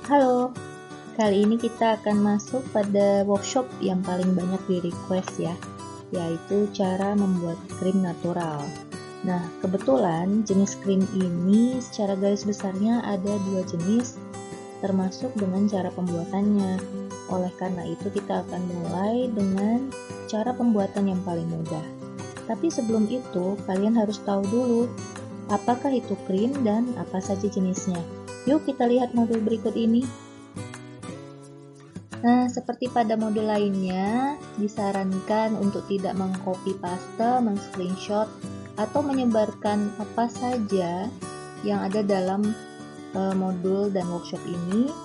Halo, kali ini kita akan masuk pada workshop yang paling banyak di request ya, yaitu cara membuat krim natural. Nah, kebetulan jenis krim ini secara garis besarnya ada dua jenis, termasuk dengan cara pembuatannya. Oleh karena itu kita akan mulai dengan cara pembuatan yang paling mudah. Tapi sebelum itu, kalian harus tahu dulu, apakah itu krim dan apa saja jenisnya. Yuk kita lihat modul berikut ini. Nah, seperti pada modul lainnya, disarankan untuk tidak meng-copy paste, men-screenshot, atau menyebarkan apa saja yang ada dalam modul dan workshop ini.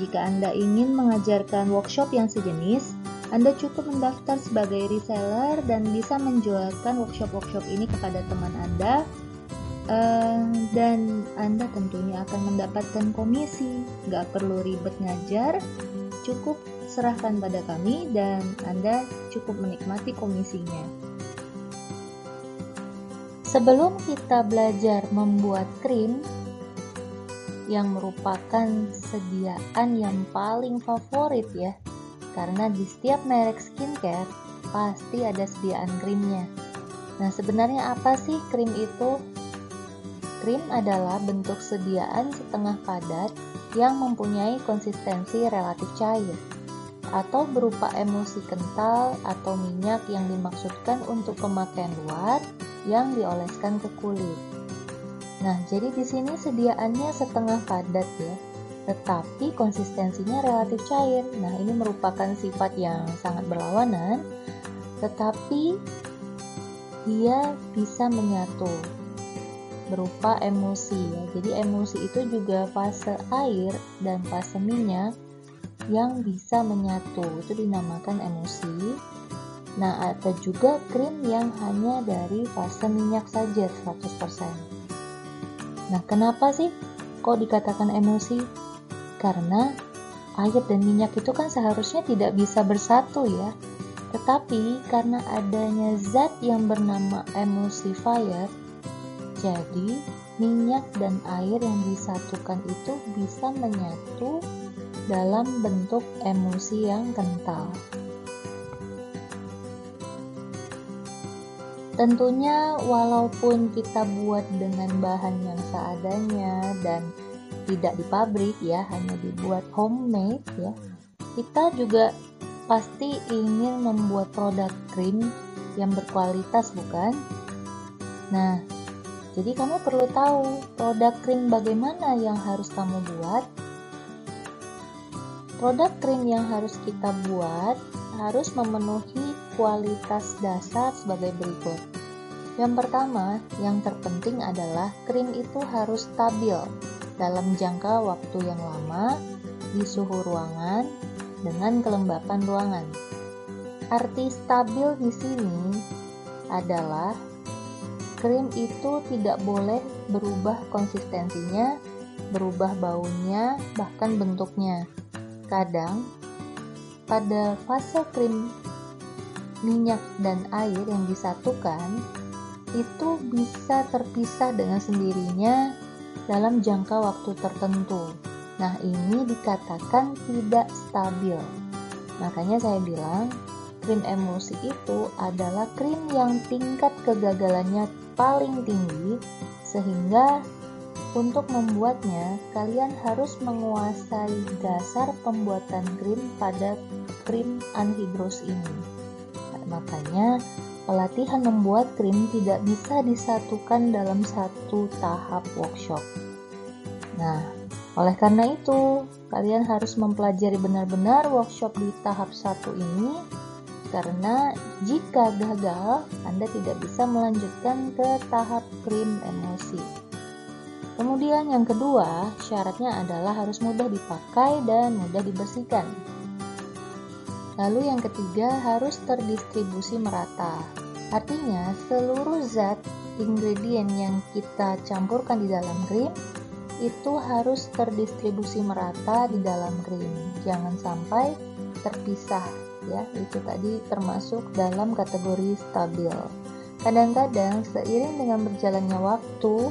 Jika Anda ingin mengajarkan workshop yang sejenis, Anda cukup mendaftar sebagai reseller dan bisa menjualkan workshop-workshop ini kepada teman Anda, dan Anda tentunya akan mendapatkan komisi. Gak perlu ribet ngajar, cukup serahkan pada kami dan Anda cukup menikmati komisinya. Sebelum kita belajar membuat krim, yang merupakan sediaan yang paling favorit ya, karena di setiap merek skincare pasti ada sediaan krimnya. Nah, sebenarnya apa sih krim itu? Krim adalah bentuk sediaan setengah padat yang mempunyai konsistensi relatif cair, atau berupa emulsi kental atau minyak yang dimaksudkan untuk pemakaian luar yang dioleskan ke kulit. Nah, jadi di sini sediaannya setengah padat ya, tetapi konsistensinya relatif cair. Nah, ini merupakan sifat yang sangat berlawanan, tetapi dia bisa menyatu berupa emulsi ya. Jadi emulsi itu juga fase air dan fase minyak yang bisa menyatu, itu dinamakan emulsi. Nah, ada juga krim yang hanya dari fase minyak saja 100%. Nah, kenapa sih kok dikatakan emulsi? Karena air dan minyak itu kan seharusnya tidak bisa bersatu ya. Tetapi karena adanya zat yang bernama emulsifier, jadi minyak dan air yang disatukan itu bisa menyatu dalam bentuk emulsi yang kental. Tentunya walaupun kita buat dengan bahan yang seadanya dan tidak di pabrik ya, hanya dibuat homemade ya, kita juga pasti ingin membuat produk krim yang berkualitas, bukan? Nah, jadi kamu perlu tahu produk krim bagaimana yang harus kamu buat. Produk krim yang harus kita buat harus memenuhi kualitas dasar sebagai berikut. Yang pertama, yang terpenting adalah krim itu harus stabil dalam jangka waktu yang lama di suhu ruangan dengan kelembapan ruangan. Arti stabil di sini adalah krim itu tidak boleh berubah konsistensinya, berubah baunya, bahkan bentuknya. Kadang, pada fase krim minyak dan air yang disatukan, itu bisa terpisah dengan sendirinya dalam jangka waktu tertentu. Nah, ini dikatakan tidak stabil. Makanya saya bilang, krim emulsi itu adalah krim yang tingkat kegagalannya paling tinggi, sehingga untuk membuatnya kalian harus menguasai dasar pembuatan krim pada krim anhidrous ini. Makanya pelatihan membuat krim tidak bisa disatukan dalam satu tahap workshop. Nah, oleh karena itu kalian harus mempelajari benar-benar workshop di tahap 1 ini, karena jika gagal, Anda tidak bisa melanjutkan ke tahap krim emulsi. Kemudian yang kedua, syaratnya adalah harus mudah dipakai dan mudah dibersihkan. Lalu yang ketiga, harus terdistribusi merata. Artinya, seluruh zat ingredient yang kita campurkan di dalam krim itu harus terdistribusi merata di dalam krim. Jangan sampai terpisah. Ya, itu tadi termasuk dalam kategori stabil. Kadang-kadang seiring dengan berjalannya waktu,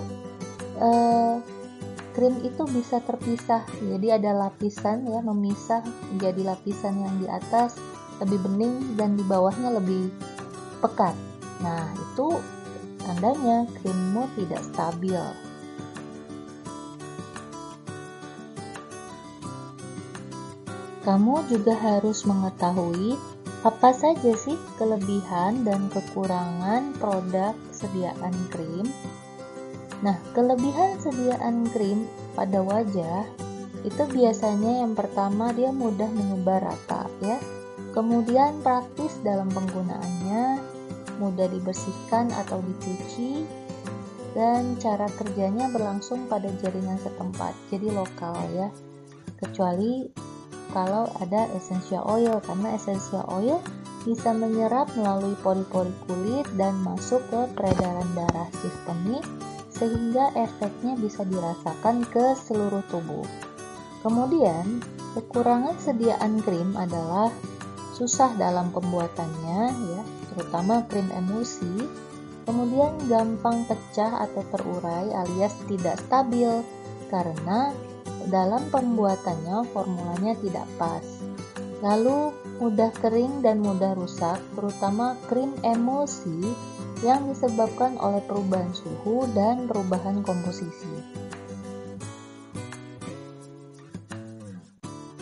krim itu bisa terpisah. Jadi ada lapisan ya, memisah menjadi lapisan yang di atas lebih bening dan di bawahnya lebih pekat. Nah, itu tandanya krimmu tidak stabil. Kamu juga harus mengetahui apa saja sih kelebihan dan kekurangan produk sediaan krim. Nah, kelebihan sediaan krim pada wajah itu biasanya yang pertama dia mudah menyebar rata ya. Kemudian praktis dalam penggunaannya, mudah dibersihkan atau dicuci, dan cara kerjanya berlangsung pada jaringan setempat, jadi lokal ya. Kecuali kalau ada essential oil, karena essential oil bisa menyerap melalui pori-pori kulit dan masuk ke peredaran darah sistemik, sehingga efeknya bisa dirasakan ke seluruh tubuh. Kemudian, kekurangan sediaan krim adalah susah dalam pembuatannya ya, terutama krim emulsi. Kemudian gampang pecah atau terurai alias tidak stabil karena dalam pembuatannya formulanya tidak pas. Lalu mudah kering dan mudah rusak, terutama krim emulsi yang disebabkan oleh perubahan suhu dan perubahan komposisi.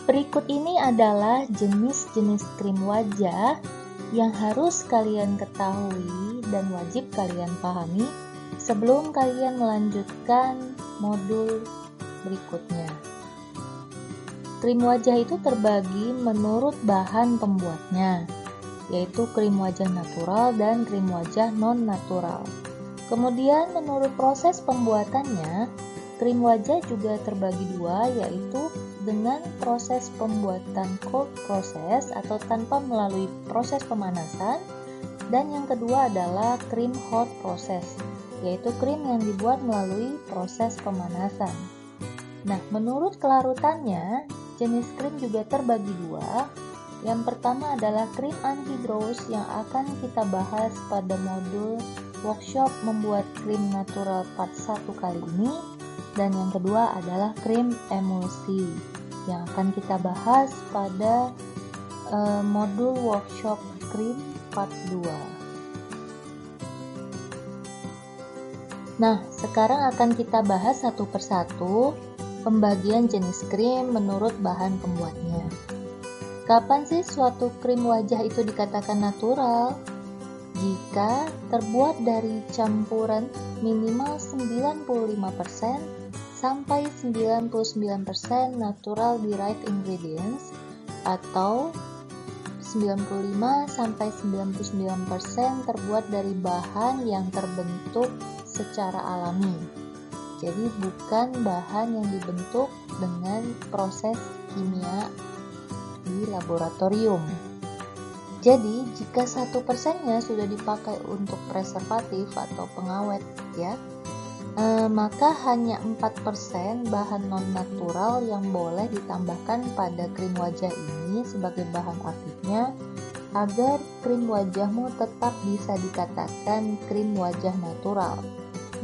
Berikut ini adalah jenis-jenis krim wajah yang harus kalian ketahui dan wajib kalian pahami sebelum kalian melanjutkan modul berikutnya. Krim wajah itu terbagi menurut bahan pembuatnya, yaitu krim wajah natural dan krim wajah non-natural. Kemudian menurut proses pembuatannya, krim wajah juga terbagi dua, yaitu dengan proses pembuatan cold process atau tanpa melalui proses pemanasan, dan yang kedua adalah krim hot process, yaitu krim yang dibuat melalui proses pemanasan. Nah, menurut kelarutannya, jenis krim juga terbagi dua. Yang pertama adalah krim anti-growth yang akan kita bahas pada modul workshop membuat krim natural part 1 kali ini. Dan yang kedua adalah krim emulsi yang akan kita bahas pada modul workshop krim part 2. Nah, sekarang akan kita bahas satu persatu pembagian jenis krim menurut bahan pembuatnya. Kapan sih suatu krim wajah itu dikatakan natural? Jika terbuat dari campuran minimal 95% sampai 99% natural derived ingredients atau 95 sampai 99% terbuat dari bahan yang terbentuk secara alami. Jadi bukan bahan yang dibentuk dengan proses kimia di laboratorium. Jadi jika 1%-nya sudah dipakai untuk preservatif atau pengawet ya, maka hanya 4% bahan non-natural yang boleh ditambahkan pada krim wajah ini sebagai bahan aktifnya agar krim wajahmu tetap bisa dikatakan krim wajah natural.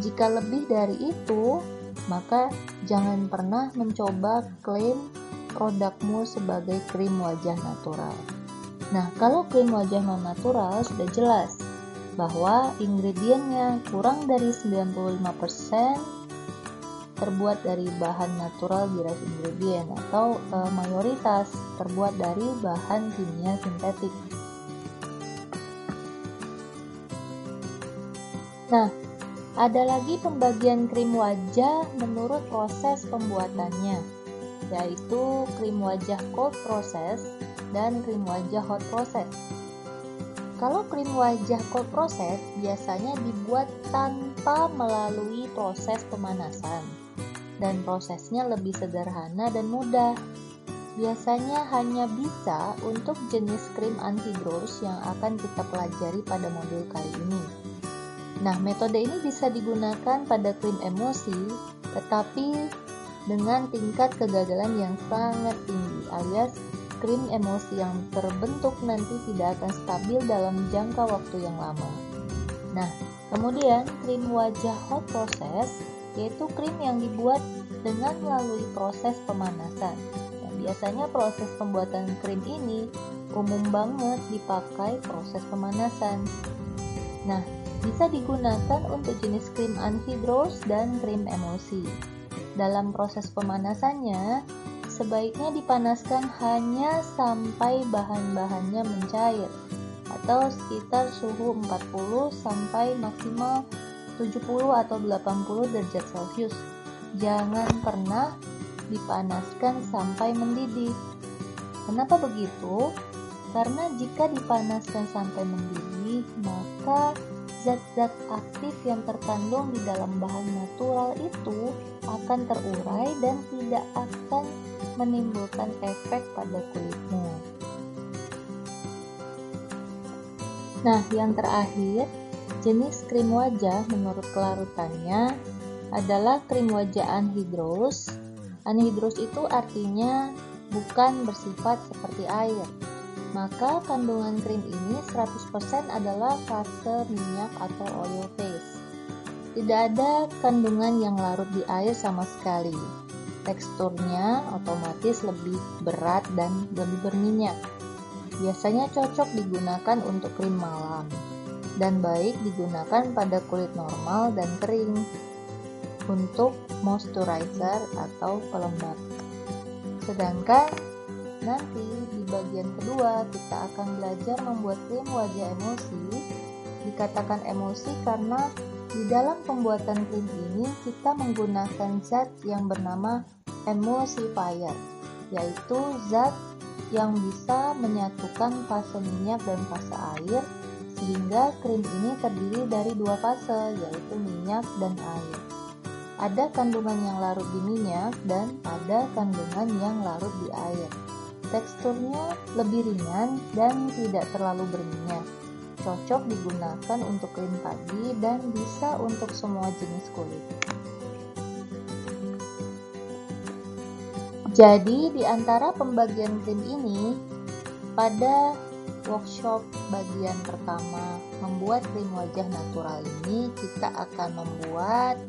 Jika lebih dari itu, maka jangan pernah mencoba klaim produkmu sebagai krim wajah natural. Nah, kalau krim wajah non-natural sudah jelas bahwa ingredientnya kurang dari 95% terbuat dari bahan natural derived ingredient atau mayoritas terbuat dari bahan kimia sintetik. Nah, ada lagi pembagian krim wajah menurut proses pembuatannya, yaitu krim wajah cold process dan krim wajah hot process. Kalau krim wajah cold process biasanya dibuat tanpa melalui proses pemanasan, dan prosesnya lebih sederhana dan mudah. Biasanya hanya bisa untuk jenis krim anti-growth yang akan kita pelajari pada modul kali ini. Nah, metode ini bisa digunakan pada krim emulsi, tetapi dengan tingkat kegagalan yang sangat tinggi, alias krim emulsi yang terbentuk nanti tidak akan stabil dalam jangka waktu yang lama. Nah, kemudian krim wajah hot process, yaitu krim yang dibuat dengan melalui proses pemanasan. Dan biasanya proses pembuatan krim ini umum banget dipakai proses pemanasan. Nah, bisa digunakan untuk jenis krim anhidrous dan krim emulsi. Dalam proses pemanasannya, sebaiknya dipanaskan hanya sampai bahan-bahannya mencair atau sekitar suhu 40 sampai maksimal 70 atau 80 derajat Celcius. Jangan pernah dipanaskan sampai mendidih. Kenapa begitu? Karena jika dipanaskan sampai mendidih, maka zat-zat aktif yang terkandung di dalam bahan natural itu akan terurai dan tidak akan menimbulkan efek pada kulitmu. Nah, yang terakhir, jenis krim wajah menurut kelarutannya adalah krim wajah anhidrous. Anhidrous itu artinya bukan bersifat seperti air. Maka kandungan krim ini 100% adalah fase minyak atau oil phase. Tidak ada kandungan yang larut di air sama sekali. Teksturnya otomatis lebih berat dan lebih berminyak. Biasanya cocok digunakan untuk krim malam dan baik digunakan pada kulit normal dan kering untuk moisturizer atau pelembab. Sedangkan nanti di bagian kedua kita akan belajar membuat krim wajah emulsi. Dikatakan emulsi karena di dalam pembuatan krim ini kita menggunakan zat yang bernama emulsifier, yaitu zat yang bisa menyatukan fase minyak dan fase air, sehingga krim ini terdiri dari dua fase, yaitu minyak dan air. Ada kandungan yang larut di minyak dan ada kandungan yang larut di air. Teksturnya lebih ringan dan tidak terlalu berminyak. Cocok digunakan untuk krim pagi dan bisa untuk semua jenis kulit. Jadi, di antara pembagian krim ini, pada workshop bagian pertama membuat krim wajah natural ini, kita akan membuat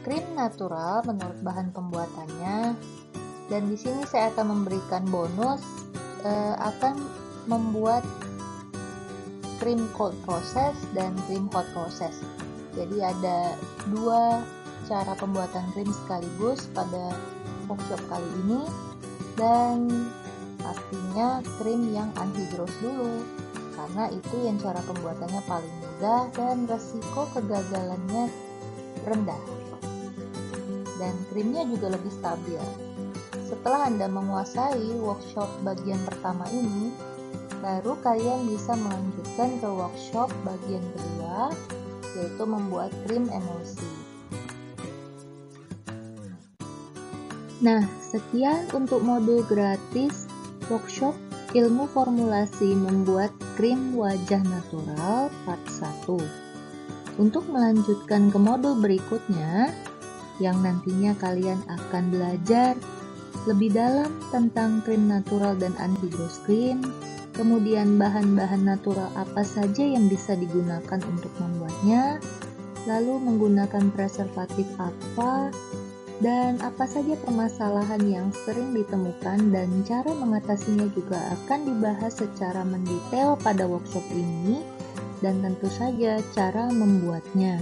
krim natural menurut bahan pembuatannya. Dan di sini saya akan memberikan bonus akan membuat krim cold process dan krim hot process. Jadi ada dua cara pembuatan krim sekaligus pada workshop kali ini, dan pastinya krim yang anhidrous dulu karena itu yang cara pembuatannya paling mudah dan resiko kegagalannya rendah, dan krimnya juga lebih stabil. Setelah Anda menguasai workshop bagian pertama ini, baru kalian bisa melanjutkan ke workshop bagian kedua, yaitu membuat krim emulsi. Nah, sekian untuk modul gratis workshop ilmu formulasi membuat krim wajah natural part 1. Untuk melanjutkan ke modul berikutnya, yang nantinya kalian akan belajar lebih dalam tentang krim natural dan anhidrous krim, kemudian bahan-bahan natural apa saja yang bisa digunakan untuk membuatnya, lalu menggunakan preservatif apa, dan apa saja permasalahan yang sering ditemukan dan cara mengatasinya juga akan dibahas secara mendetail pada workshop ini, dan tentu saja cara membuatnya.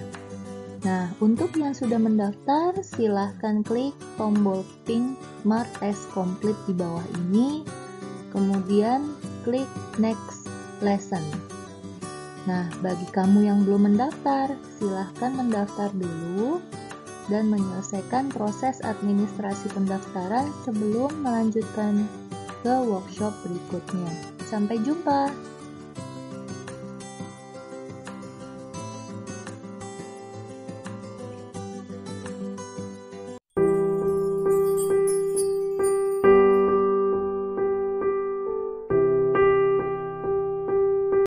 Nah, untuk yang sudah mendaftar, silahkan klik tombol pink Mark as Complete di bawah ini, kemudian klik Next Lesson. Nah, bagi kamu yang belum mendaftar, silahkan mendaftar dulu dan menyelesaikan proses administrasi pendaftaran sebelum melanjutkan ke workshop berikutnya. Sampai jumpa!